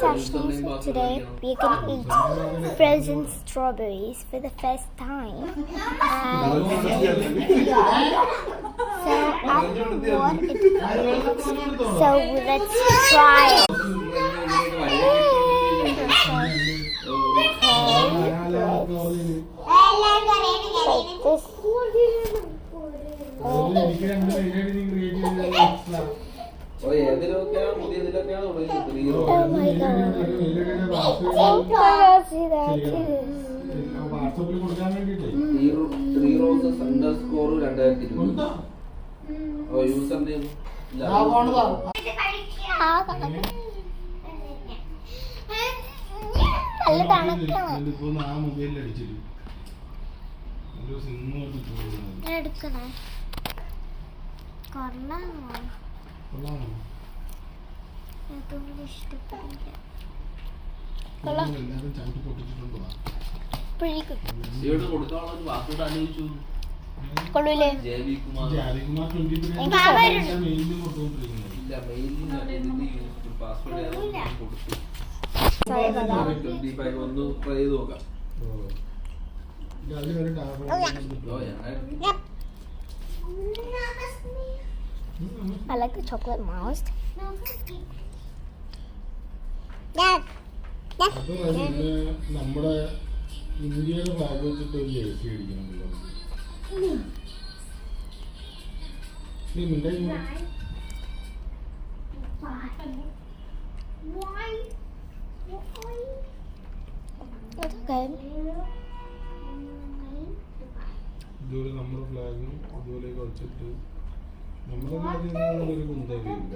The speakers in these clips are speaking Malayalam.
Ashni. So today we're gonna eat frozen strawberries for the first time. And so I don't know what it is. So let's try it. Oh my god. Three roses underscore 2020. Oh, username. Pretty good. Sorry about that. 25 on the try. I like the chocolate most. നമ്മുടെ ഇന്ത്യയുടെ ഫ്ലാഗ് വെച്ചിട്ട് ഒരു ജേഴ്സി അടിക്കണമല്ലോ. That's okay. ഇതുപോലെ നമ്മുടെ ഫ്ലാഗും അതുപോലെ വെച്ചിട്ട് നമ്മുടെ ഫ്ലാഗ് ഒരു കുന്തയില്ല.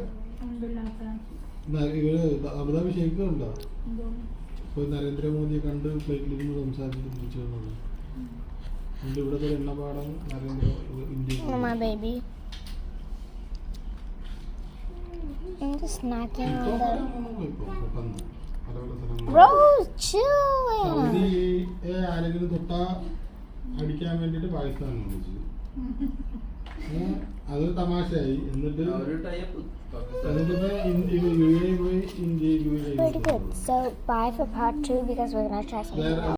ഇവര് അബുദാബി ഷെയ്ക്കുണ്ടോ? ഇപ്പൊ നരേന്ദ്രമോദിയെ കണ്ട് ഫ്ലൈറ്റിലിരുന്ന് സംസാരിച്ചിട്ട് തിരിച്ചു വന്നത്. ഇവിടുത്തെ എണ്ണപ്പാടം Narendra India. My baby. I'm just snacking on the Rose chilling. ആരെങ്കിലും തൊട്ടാ അടിക്കാൻ വേണ്ടിട്ട് പാകിസ്ഥാൻ വിളിച്ചു. അത് തമാശയായി. എന്നിട്ട് Pretty good. So bye for part 2 because we're gonna try something else.